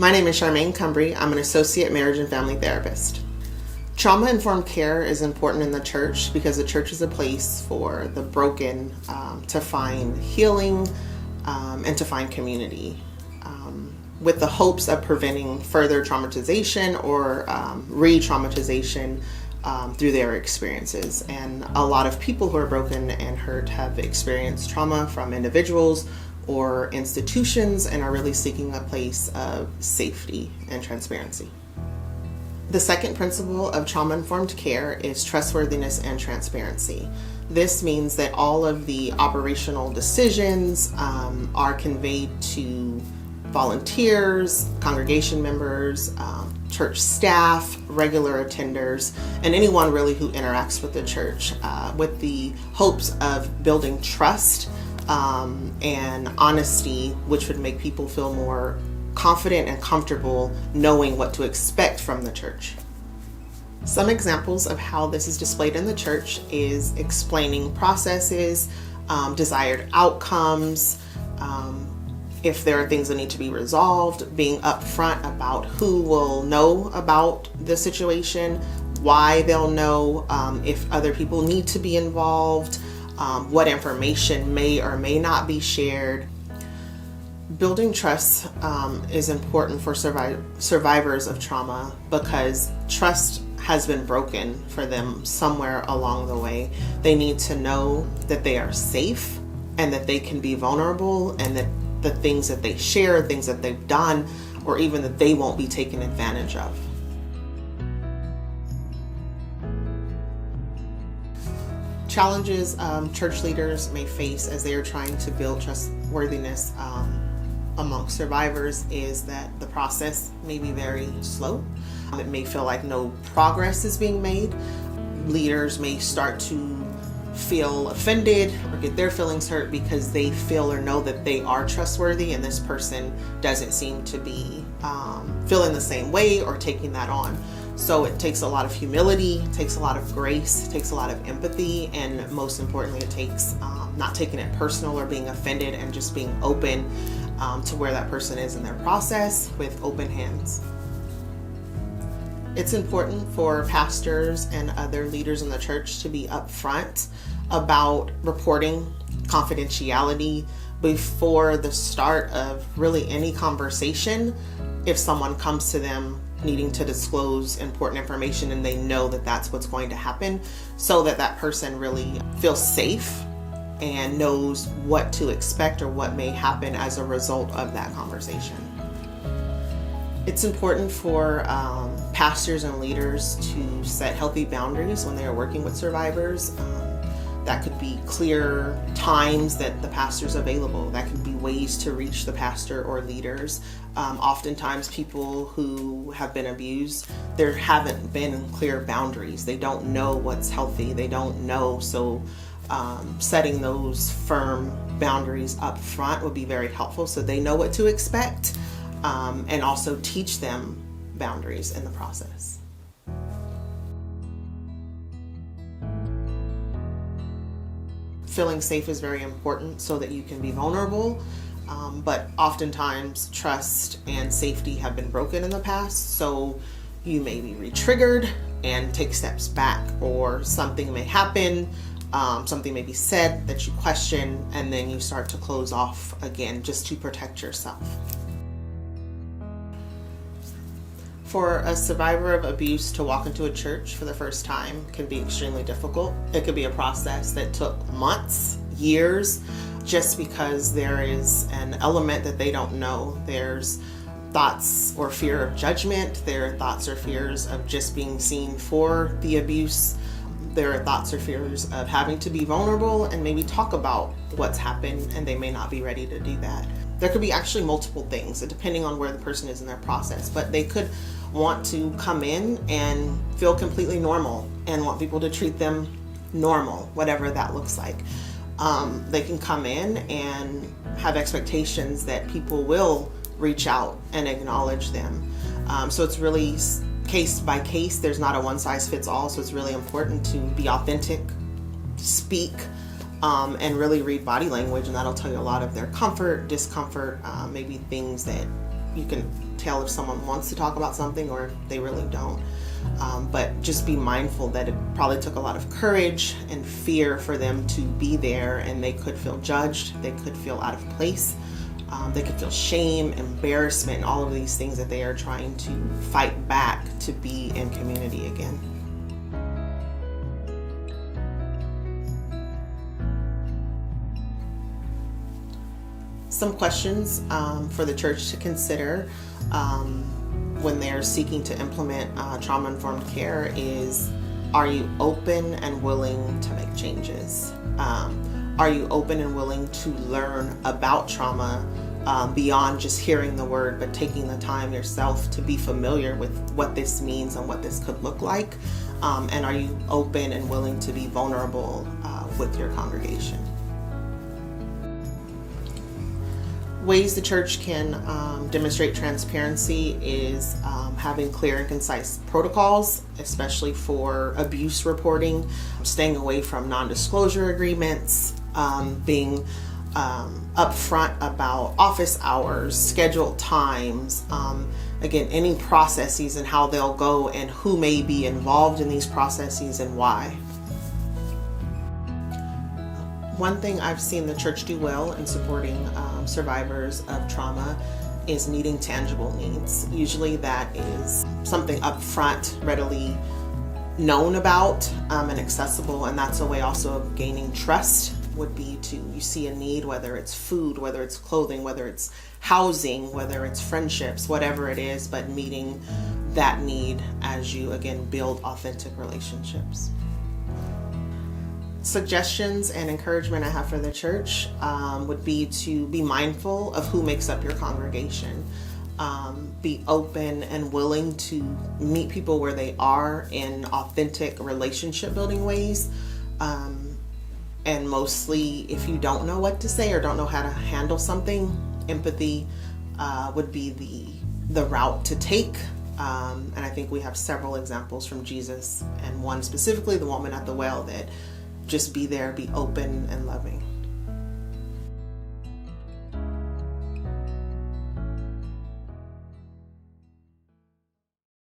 My name is Sharmaine Cumbry. I'm an associate marriage and family therapist. Trauma-informed care is important in the church because the church is a place for the broken to find healing and to find community, with the hopes of preventing further traumatization or re-traumatization through their experiences. And a lot of people who are broken and hurt have experienced trauma from individuals or institutions and are really seeking a place of safety and transparency. The second principle of trauma-informed care is trustworthiness and transparency. This means that all of the operational decisions are conveyed to volunteers, congregation members, church staff, regular attenders, and anyone really who interacts with the church, with the hopes of building trust and honesty, which would make people feel more confident and comfortable knowing what to expect from the church. Some examples of how this is displayed in the church is explaining processes, desired outcomes, if there are things that need to be resolved, being upfront about who will know about the situation, why they'll know, if other people need to be involved, what information may or may not be shared. Building trust is important for survivors of trauma because trust has been broken for them somewhere along the way. They need to know that they are safe and that they can be vulnerable, and that the things that they share, things that they've done, or even that they won't be taken advantage of. Challenges church leaders may face as they are trying to build trustworthiness amongst survivors is that the process may be very slow. It may feel like no progress is being made. Leaders may start to feel offended or get their feelings hurt because they feel or know that they are trustworthy and this person doesn't seem to be feeling the same way or taking that on. So it takes a lot of humility, it takes a lot of grace, it takes a lot of empathy, and most importantly, it takes not taking it personal or being offended and just being open to where that person is in their process with open hands. It's important for pastors and other leaders in the church to be upfront about reporting confidentiality before the start of really any conversation. If someone comes to them needing to disclose important information and they know that that's what's going to happen, so that that person really feels safe and knows what to expect or what may happen as a result of that conversation. It's important for pastors and leaders to set healthy boundaries when they are working with survivors. That could be clear times that the pastor's available. That could be ways to reach the pastor or leaders. Oftentimes people who have been abused, there haven't been clear boundaries. They don't know what's healthy. They don't know. So setting those firm boundaries up front would be very helpful so they know what to expect, and also teach them boundaries in the process. Feeling safe is very important so that you can be vulnerable, but oftentimes trust and safety have been broken in the past, so you may be re-triggered and take steps back, or something may happen, something may be said that you question, and then you start to close off again just to protect yourself. For a survivor of abuse to walk into a church for the first time can be extremely difficult. It could be a process that took months, years, just because there is an element that they don't know. There's thoughts or fear of judgment. There are thoughts or fears of just being seen for the abuse. There are thoughts or fears of having to be vulnerable and maybe talk about what's happened, and they may not be ready to do that. There could be actually multiple things, depending on where the person is in their process, but they could want to come in and feel completely normal and want people to treat them normal, whatever that looks like. They can come in and have expectations that people will reach out and acknowledge them. So it's really case by case. There's not a one size fits all, so it's really important to be authentic, speak, and really read body language, and that'll tell you a lot of their comfort, discomfort, maybe things that you can tell if someone wants to talk about something or they really don't. But just be mindful that it probably took a lot of courage and fear for them to be there, and they could feel judged, they could feel out of place, they could feel shame, embarrassment, and all of these things that they are trying to fight back to be in community again. Some questions for the church to consider when they're seeking to implement trauma-informed care is, are you open and willing to make changes? Are you open and willing to learn about trauma beyond just hearing the word, but taking the time yourself to be familiar with what this means and what this could look like? And are you open and willing to be vulnerable with your congregation? Ways the church can demonstrate transparency is having clear and concise protocols, especially for abuse reporting, staying away from non-disclosure agreements, being upfront about office hours, scheduled times, again, any processes and how they'll go and who may be involved in these processes and why. One thing I've seen the church do well in supporting survivors of trauma is meeting tangible needs. Usually that is something upfront, readily known about and accessible, and that's a way also of gaining trust, would be to, you see a need, whether it's food, whether it's clothing, whether it's housing, whether it's friendships, whatever it is, but meeting that need as you, again, build authentic relationships. Suggestions and encouragement I have for the church would be to be mindful of who makes up your congregation. Be open and willing to meet people where they are in authentic relationship building ways. And mostly, if you don't know what to say or don't know how to handle something, empathy would be the route to take. And I think we have several examples from Jesus, and one specifically, the woman at the well, that just be there, be open and loving.